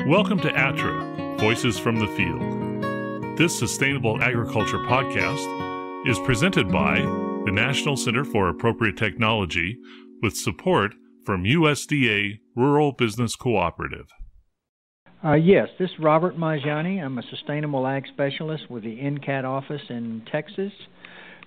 Welcome to ATTRA, Voices from the Field. This Sustainable Agriculture podcast is presented by the National Center for Appropriate Technology with support from USDA Rural Business Cooperative. Yes, this is Robert Maggiani. I'm a Sustainable Ag Specialist with the NCAT office in Texas.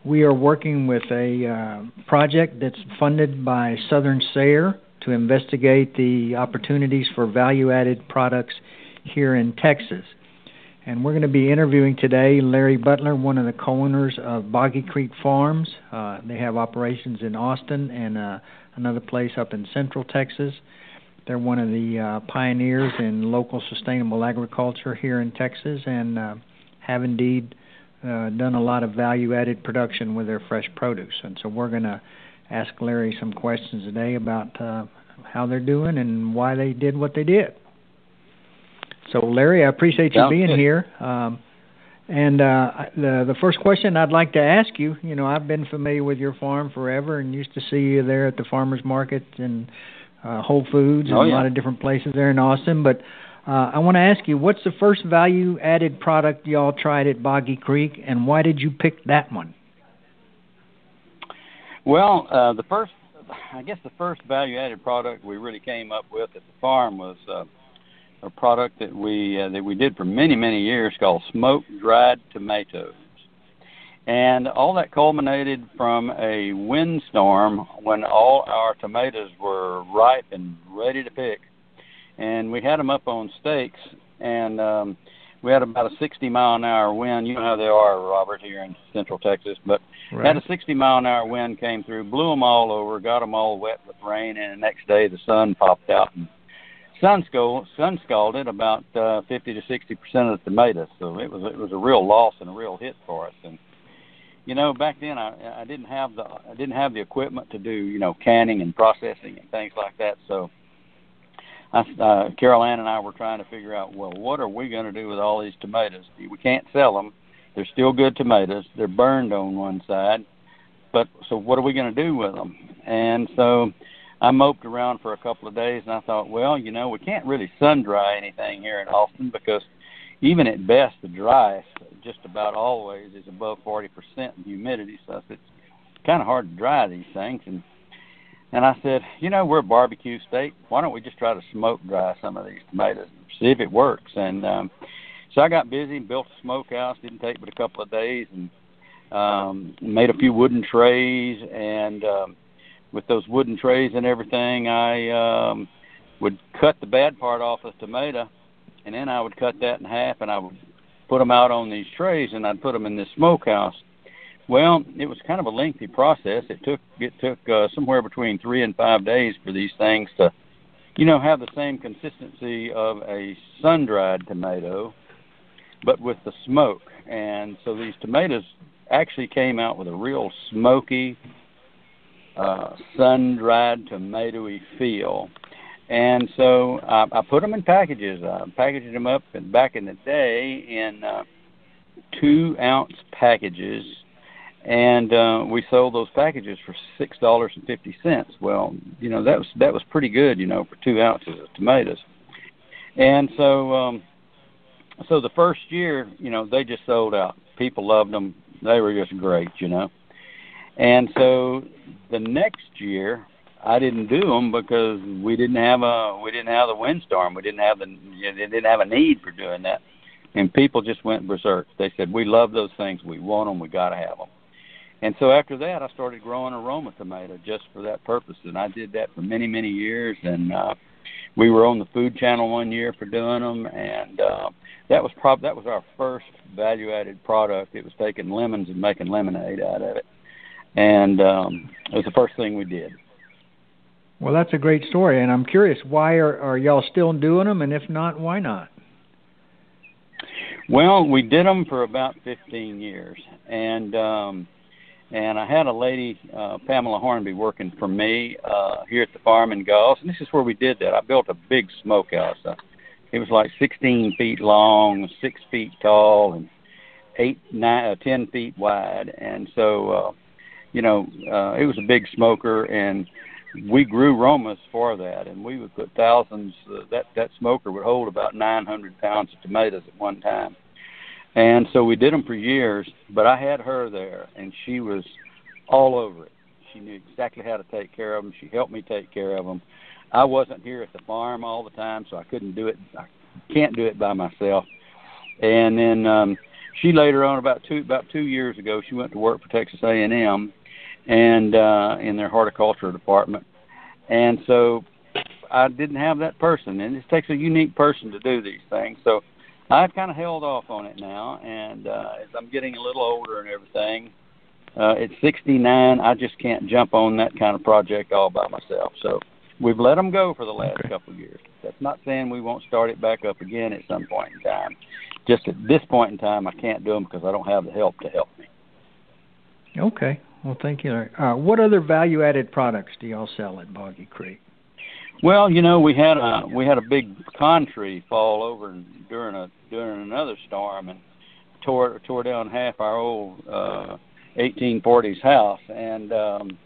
We are working with a project that's funded by Southern SSARE to investigate the opportunities for value-added products here in Texas. And we're going to be interviewing today Larry Butler, one of the co-owners of Boggy Creek Farms. They have operations in Austin and another place up in Central Texas. They're one of the pioneers in local sustainable agriculture here in Texas and have indeed done a lot of value-added production with their fresh produce. And so we're going to ask Larry some questions today about how they're doing and why they did what they did. So, Larry, I appreciate you being here. The first question I'd like to ask you, I've been familiar with your farm forever and used to see you there at the farmers market and Whole Foods and a lot of different places there in Austin. But I want to ask you, what's the first value-added product y'all tried at Boggy Creek, and why did you pick that one? Well, the first value-added product we really came up with at the farm was a product that we did for many, many years called smoke-dried tomatoes. And all that culminated from a windstorm when all our tomatoes were ripe and ready to pick. And we had them up on stakes, and we had about a 60-mile-an-hour wind. You know how they are, Robert, here in Central Texas. But had a 60-mile-an-hour wind came through, blew them all over, got them all wet with rain, and the next day the sun popped out and sun scalded about 50 to 60% of the tomatoes. So it was a real loss and a real hit for us. And back then I didn't have the equipment to do canning and processing and things like that. So Carol Ann and I were trying to figure out, well, what are we going to do with all these tomatoes? We can't sell them. They're still good tomatoes. They're burned on one side. But so what are we going to do with them? And so I moped around for a couple of days, and I thought, well, we can't really sun dry anything here in Austin because even at best, the driest just about always is above 40% in humidity. So it's kind of hard to dry these things. And I said, we're a barbecue state. Why don't we just try to smoke dry some of these tomatoes and see if it works? And so I got busy and built a smokehouse. Didn't take but a couple of days, and made a few wooden trays. And with those wooden trays and everything, I would cut the bad part off of the tomato, and then I would cut that in half, and I would put them out on these trays, and I'd put them in this smokehouse. Well, it was kind of a lengthy process. It took somewhere between 3 and 5 days for these things to, have the same consistency of a sun-dried tomato, but with the smoke. And so these tomatoes actually came out with a real smoky, sun-dried tomatoey feel. And so I put them in packages. I packaged them up back in the day in 2-ounce packages. And we sold those packages for $6.50. Well, that was pretty good, for 2 ounces of tomatoes. And so the first year, they just sold out. People loved them. They were just great, And so the next year, I didn't do them because we didn't have the windstorm. They didn't have a need for doing that. And people just went berserk. They said, "We love those things. We want them. We got to have them." And so after that, I started growing aroma tomato just for that purpose, and I did that for many, many years. And we were on the Food Channel one year for doing them, and that was our first value-added product. It was taking lemons and making lemonade out of it, and it was the first thing we did. Well, that's a great story, and I'm curious, why are y'all still doing them, and if not, why not? Well, we did them for about 15 years, and I had a lady, Pamela Hornby, working for me here at the farm in Gulls, and this is where we did that. I built a big smokehouse. It was like 16 feet long, 6 feet tall, and 10 feet wide, and so, it was a big smoker, and we grew Romas for that, and we would put thousands. That smoker would hold about 900 pounds of tomatoes at one time. And so we did them for years, but I had her there, and she was all over it. She knew exactly how to take care of them. She helped me take care of them. I wasn't here at the farm all the time, so I couldn't do it. I can't do it by myself. And then she later on, about two years ago, she went to work for Texas A&M, and in their horticulture department. And so I didn't have that person, and it takes a unique person to do these things. So I've kind of held off on it now, and as I'm getting a little older and everything, at 69, I just can't jump on that kind of project all by myself. So we've let them go for the last couple of years. That's not saying we won't start it back up again at some point in time. Just at this point in time, I can't do them because I don't have the help to help me. Okay. Well, thank you, Larry. What other value-added products do y'all sell at Boggy Creek? Well, you know, we had a big pecan tree fall over during another storm and tore down half our old 1840s house, and it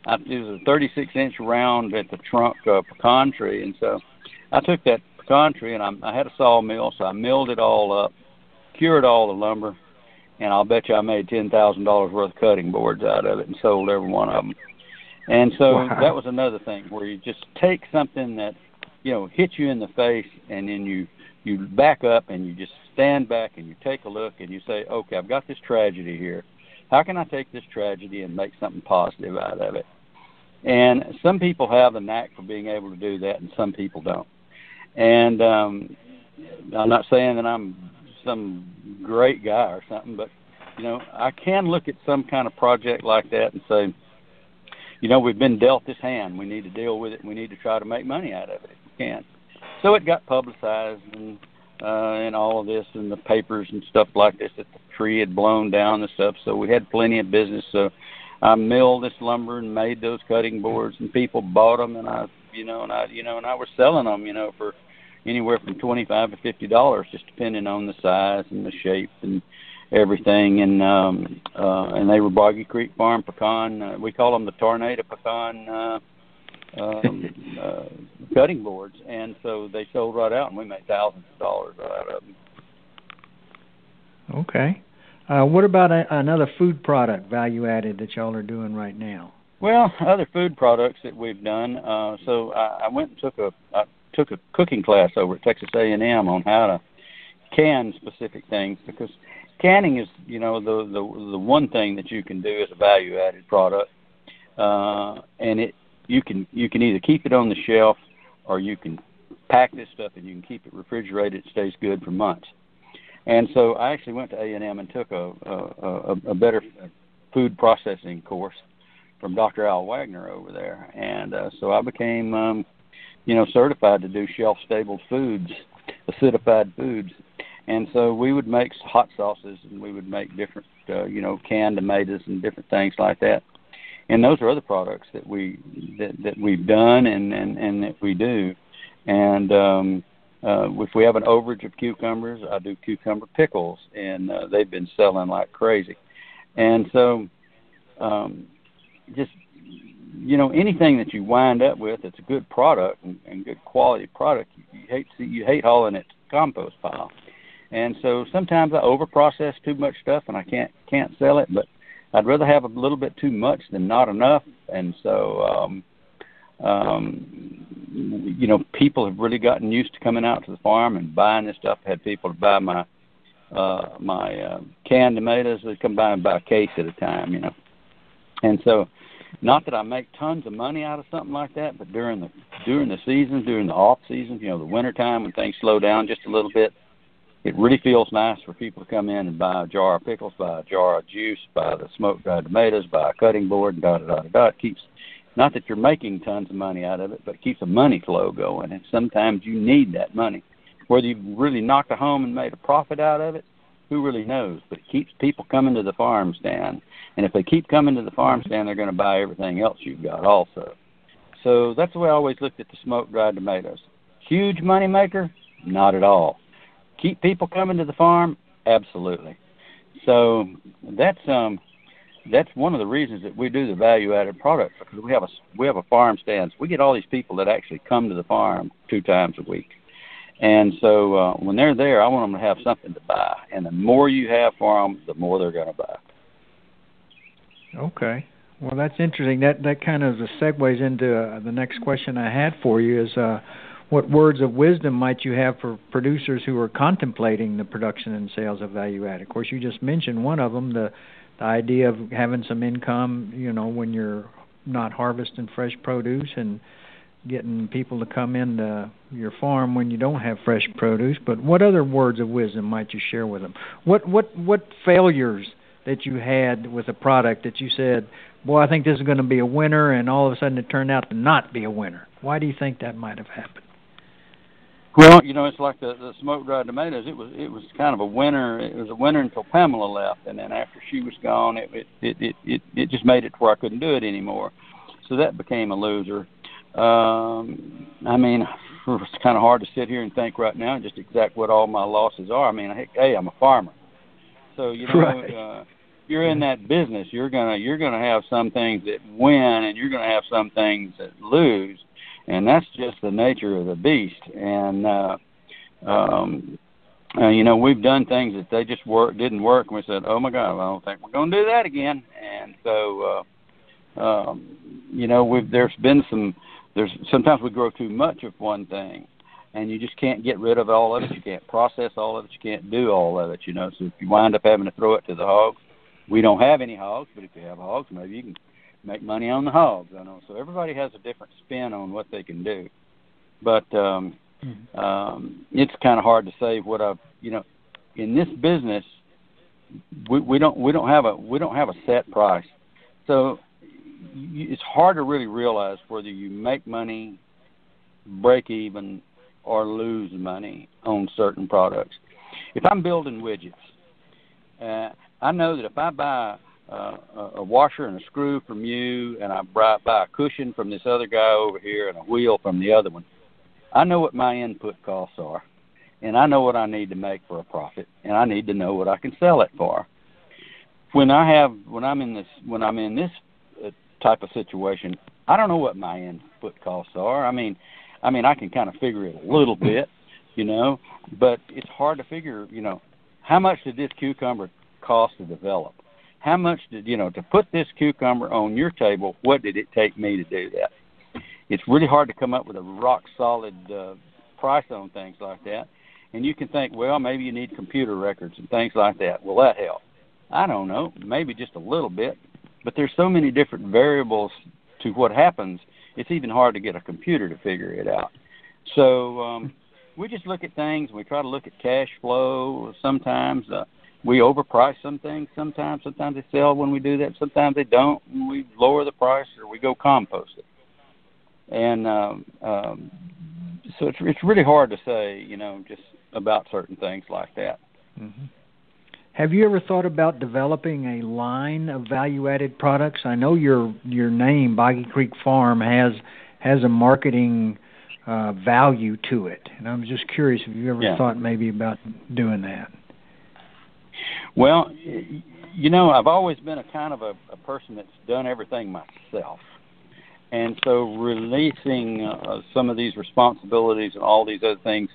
was a 36-inch round at the trunk pecan tree, and so I took that pecan tree and I had a sawmill, so I milled it all up, cured all the lumber, and I'll bet you I made $10,000 worth of cutting boards out of it and sold every one of them. And so that was another thing where you just take something that, you know, hits you in the face, and then you back up and you just stand back and you take a look and you say, okay, I've got this tragedy here. How can I take this tragedy and make something positive out of it? And some people have the knack for being able to do that, and some people don't. And I'm not saying that I'm some great guy or something, but, you know, I can look at some kind of project like that and say, you know, we've been dealt this hand. We need to deal with it, and we need to try to make money out of it if we can. So it got publicized and all of this in the papers and stuff like this, that the tree had blown down and stuff. So we had plenty of business. So I milled this lumber and made those cutting boards, and people bought them, and I was selling them, you know, for anywhere from $25 to $50, just depending on the size and the shape and everything. And they were Boggy Creek Farm pecan. We call them the tornado pecan cutting boards, and so they sold right out, and we made thousands of dollars out of them. Okay. What about another food product value added that y'all are doing right now? Well, other food products that we've done. So I went and took a cooking class over at Texas A&M on how to can specific things, because canning is, you know, the one thing that you can do as a value added product, and you can either keep it on the shelf, or you can pack this stuff and you can keep it refrigerated. It stays good for months. And so I actually went to A&M and took a better food processing course from Dr. Al Wagner over there. And so I became, certified to do shelf-stable foods, acidified foods. And so we would make hot sauces, and we would make different, canned tomatoes and different things like that. And those are other products that we've done and that we do. And if we have an overage of cucumbers, I do cucumber pickles, and they've been selling like crazy. And so anything that you wind up with that's a good product and good quality product, you hate hauling it to the compost pile. And so sometimes I overprocess too much stuff and I can't sell it, but I'd rather have a little bit too much than not enough. And so people have really gotten used to coming out to the farm and buying this stuff. I had people to buy my canned tomatoes. They'd come by and buy a case at a time, And so, not that I make tons of money out of something like that, but during the season, during the off season, the winter time when things slow down just a little bit, it really feels nice for people to come in and buy a jar of pickles, buy a jar of juice, buy the smoked dried tomatoes, buy a cutting board, and It keeps, not that you're making tons of money out of it, but it keeps a money flow going. And sometimes you need that money. Whether you really knocked a home and made a profit out of it, who really knows? But it keeps people coming to the farm stand. And if they keep coming to the farm stand, they're going to buy everything else you've got also. So that's the way I always looked at the smoked dried tomatoes. Huge money maker? Not at all. Keep people coming to the farm? Absolutely. So that's that's one of the reasons that we do the value-added products, because we have a farm stand. We get all these people that actually come to the farm 2 times a week. And so when they're there, I want them to have something to buy. And the more you have for them, the more they're going to buy. Okay. Well, that's interesting. That kind of segues into the next question I had for you is what words of wisdom might you have for producers who are contemplating the production and sales of value-added? Of course, you just mentioned one of them, the idea of having some income, when you're not harvesting fresh produce and getting people to come into your farm when you don't have fresh produce. But what other words of wisdom might you share with them? What failures that you had with a product that you said, boy, I think this is going to be a winner, and all of a sudden it turned out to not be a winner? Why do you think that might have happened? Well, it's like the smoke-dried tomatoes. It was kind of a winner. It was a winner until Pamela left, and then after she was gone, it just made it to where I couldn't do it anymore. So that became a loser. I mean, it's kind of hard to sit here and think right now just exactly what all my losses are. I mean, hey, I'm a farmer, so right. You're in that business. You're gonna have some things that win, and you're gonna have some things that lose. And that's just the nature of the beast. And, we've done things that they just didn't work. And we said, oh, my God, I don't think we're going to do that again. And so, sometimes we grow too much of one thing. And you just can't get rid of all of it. You can't process all of it. You can't do all of it, So if you wind up having to throw it to the hogs, we don't have any hogs. But if you have hogs, maybe you can make money on the hogs, So everybody has a different spin on what they can do, but it's kind of hard to say what in this business we don't have a set price, so it's hard to really realize whether you make money, break even, or lose money on certain products. If I'm building widgets, I know that if I buy a washer and a screw from you, and I buy a cushion from this other guy over here and a wheel from the other one, I know what my input costs are, and I know what I need to make for a profit, and I need to know what I can sell it for. When I'm in this type of situation, I don't know what my input costs are. I mean I can kind of figure it a little bit, but it's hard to figure, how much did this cucumber cost to develop? How much did, to put this cucumber on your table, what did it take me to do that? It's really hard to come up with a rock-solid price on things like that. And you can think, well, maybe you need computer records and things like that. Will that help? I don't know, maybe just a little bit. But there's so many different variables to what happens, it's even hard to get a computer to figure it out. So we just look at things, and we try to look at cash flow. Sometimes we overprice some things. Sometimes they sell when we do that. Sometimes they don't. And we lower the price, or we go compost it. And so it's really hard to say, just about certain things like that. Mm-hmm. Have you ever thought about developing a line of value-added products? I know your name, Boggy Creek Farm, has a marketing value to it, and I'm just curious if you ever thought maybe about doing that. Well, I've always been a kind of a person that's done everything myself. And so releasing some of these responsibilities and all these other things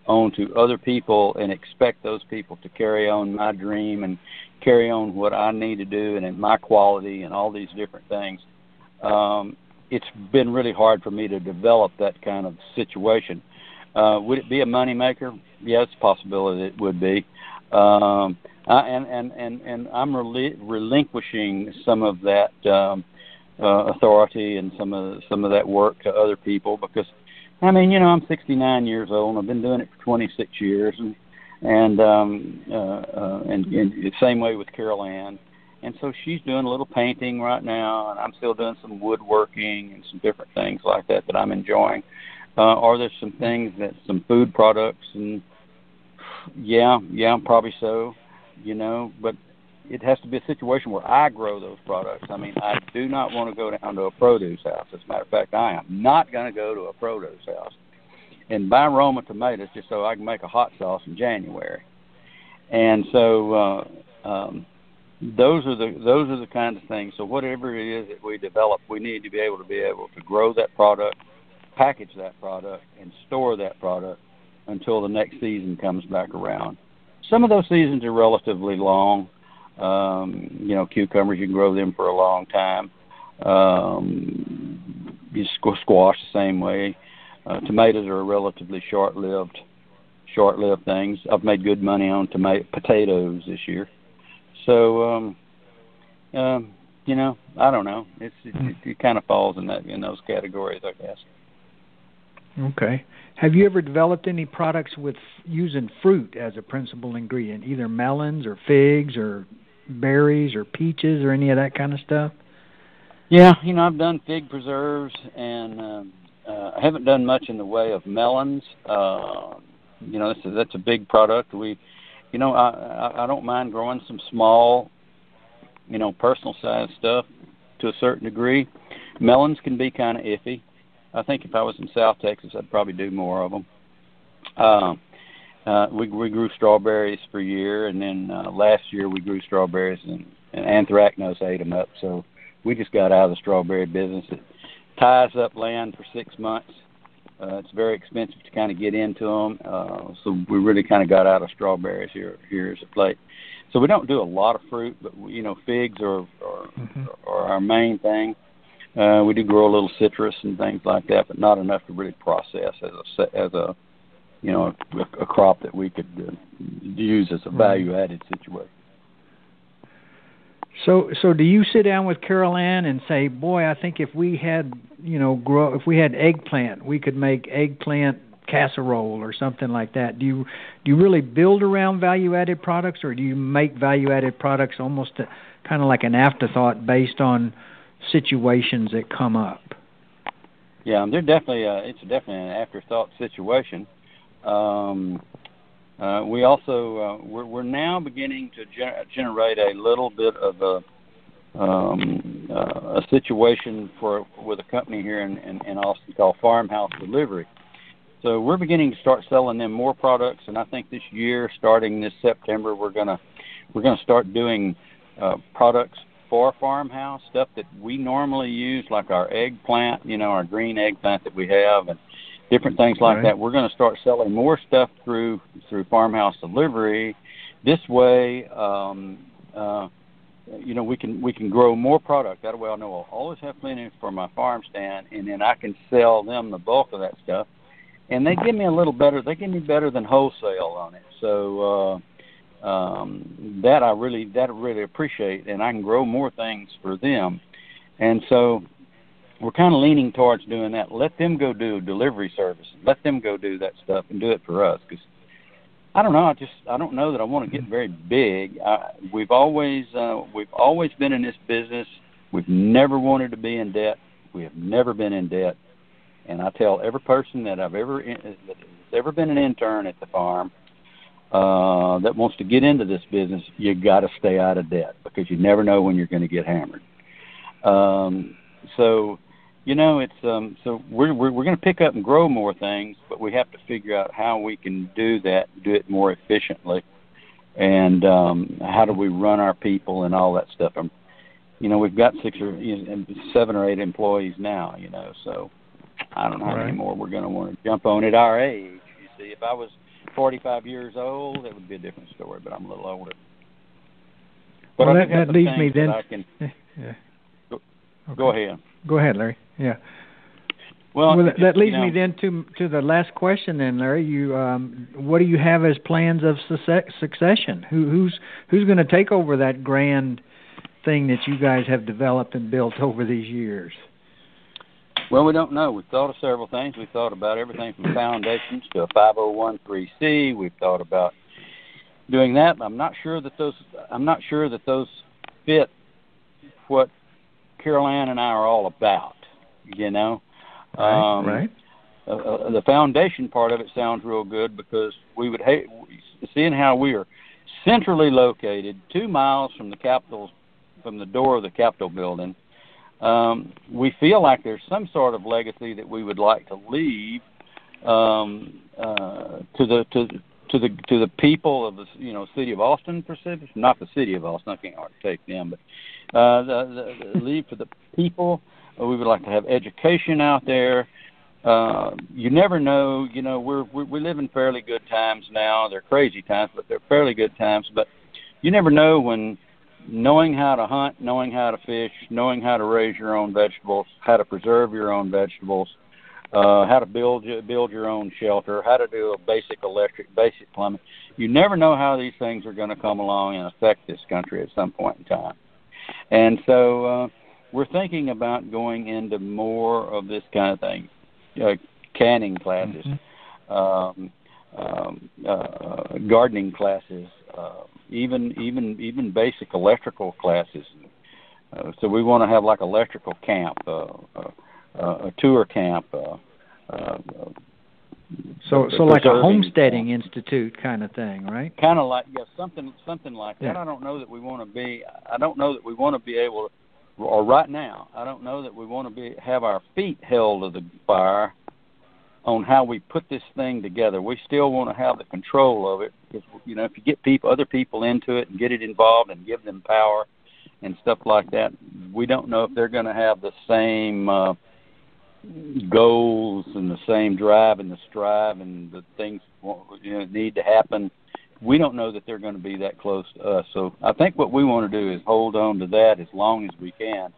onto other people and expect those people to carry on my dream and carry on what I need to do and my quality and all these different things, it's been really hard for me to develop that kind of situation. Would it be a moneymaker? Yeah, it's a possibility it would be. And I'm relinquishing some of that authority and some of that work to other people because, I'm 69 years old and I've been doing it for 26 years, and the same way with Carol Ann. And so she's doing a little painting right now, and I'm still doing some woodworking and some different things like that I'm enjoying. Or there's some things some food products, and yeah, probably so, but it has to be a situation where I grow those products. I do not want to go down to a produce house. As a matter of fact, I am not going to go to a produce house and buy Roma tomatoes just so I can make a hot sauce in January. And so those are the kinds of things. So whatever it is that we develop, we need to be able to grow that product, package that product, and store that product until the next season comes back around. Some of those seasons are relatively long. Cucumbers, you can grow them for a long time. Squash the same way. Tomatoes are relatively short-lived things. I've made good money on potatoes this year. So, I don't know. It kind of falls in those categories, I guess. Okay. Have you ever developed any products with using fruit as a principal ingredient, either melons or figs or berries or peaches or any of that kind of stuff? Yeah, I've done fig preserves, and I haven't done much in the way of melons. That's a big product. I don't mind growing some small, personal size stuff to a certain degree. Melons can be kind of iffy. I think if I was in South Texas, I'd probably do more of them. We grew strawberries for a year, and then last year we grew strawberries, and anthracnose ate them up. So we just got out of the strawberry business. It ties up land for 6 months. It's very expensive to kind of get into them, so we really kind of got out of strawberries here as of late. So we don't do a lot of fruit, but figs are our main thing. We do grow a little citrus and things like that, but not enough to really process as a crop that we could use as a value-added situation. So do you sit down with Carol Ann and say, boy, I think if we had eggplant, we could make eggplant casserole or something like that. Do you really build around value-added products, or do you make value-added products almost kind of like an afterthought based on situations that come up? Yeah, they're definitely it's definitely an afterthought situation. We also we're now beginning to generate a little bit of a situation with a company here in Austin called Farmhouse Delivery. So we're beginning to start selling them more products, and I think this year, starting this September, we're gonna start doing products for Farmhouse, stuff that we normally use, like our eggplant, our green eggplant that we have, and different things like that. We're going to start selling more stuff through Farmhouse Delivery. This way, we can grow more product. That way, I know I'll always have plenty for my farm stand, and then I can sell them the bulk of that stuff. And they give me a little better. They give me better than wholesale on it. So that I really appreciate, and I can grow more things for them. And so we're kind of leaning towards doing that. Let them go do delivery service. Let them go do that stuff and do it for us. Because I don't know. I don't know that I want to get very big. We've always been in this business. We've never wanted to be in debt. We have never been in debt. And I tell every person that has ever been an intern at the farm that wants to get into this business, you got to stay out of debt, because you never know when you're going to get hammered. So we're going to pick up and grow more things, but we have to figure out how we can do it more efficiently, and how do we run our people and all that stuff. We've got 7 or 8 employees now, so I don't know how many more we're going to want to jump on at our age. You see, if I was 45 years old, it would be a different story, but I'm a little older. But well, that leads me then. Go ahead. Go ahead, Larry. Yeah. Well, that leads me then to the last question. Then, Larry, what do you have as plans of succession? Who's going to take over that grand thing that you guys have developed and built over these years? Well, we don't know. We've thought of several things. We've thought about everything from foundations to a 501(c)(3). We've thought about doing that. But I'm not sure that those fit what Carol Ann and I are all about. Right. The foundation part of it sounds real good, because we would hate seeing how we are centrally located, 2 miles from the door of the Capitol building. We feel like there's some sort of legacy that we would like to leave to to the people of the city of Austin, not the city of Austin. I can't hardly take them, but the leave for the people. We would like to have education out there. You never know. We live in fairly good times now. They're crazy times, but they're fairly good times. But you never know when knowing how to hunt, knowing how to fish, knowing how to raise your own vegetables, how to preserve your own vegetables, how to build your own shelter, how to do a basic electric, basic plumbing. You never know how these things are going to come along and affect this country at some point in time. And so we're thinking about going into more of this kind of thing, canning classes, gardening classes, even basic electrical classes. So we want to have like electrical camp, a tour camp. So like a homesteading institute kind of thing, right? Kind of like something like that. I don't know that we want to be. I don't know that we want to be able to. Or right now, I don't know that we want to have our feet held to the fire on how we put this thing together. We still want to have the control of it, because if you get other people into it and get it involved and give them power and stuff like that, we don't know if they're going to have the same goals and the same drive and the strive and the things need to happen. We don't know that they're going to be that close to us. So I think what we want to do is hold on to that as long as we can.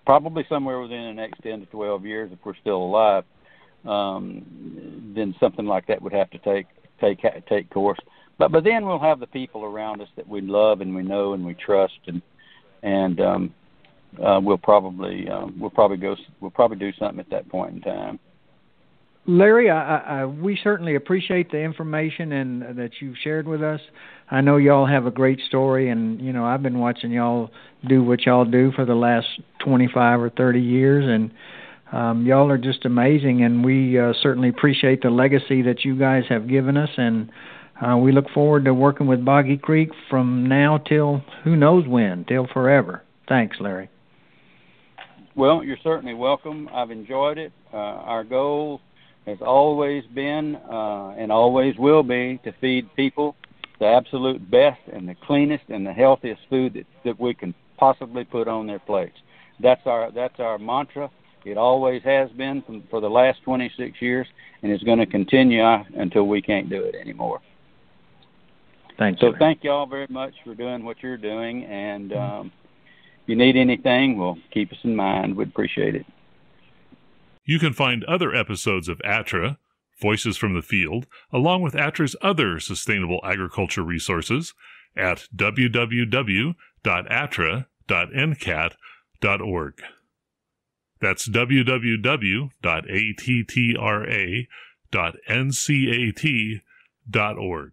Probably somewhere within the next 10 to 12 years, if we're still alive, then something like that would have to take course. But then we'll have the people around us that we love and we know and we trust, and we'll probably do something at that point in time. Larry, we certainly appreciate the information and that you've shared with us. I know y'all have a great story, and I've been watching y'all do what y'all do for the last 25 or 30 years, and y'all are just amazing, and we certainly appreciate the legacy that you guys have given us, and we look forward to working with Boggy Creek from now till who knows when, till forever. Thanks, Larry. Well, you're certainly welcome. I've enjoyed it. Our goal has always been and always will be to feed people the absolute best and the cleanest and the healthiest food that we can possibly put on their plates. That's our mantra. It always has been for the last 26 years, and it's going to continue until we can't do it anymore. Thank you. So thank you all very much for doing what you're doing, and if you need anything, well, keep us in mind. We'd appreciate it. You can find other episodes of ATTRA, Voices from the Field, along with ATTRA's other sustainable agriculture resources at www.attra.ncat.org. That's www.attra.ncat.org.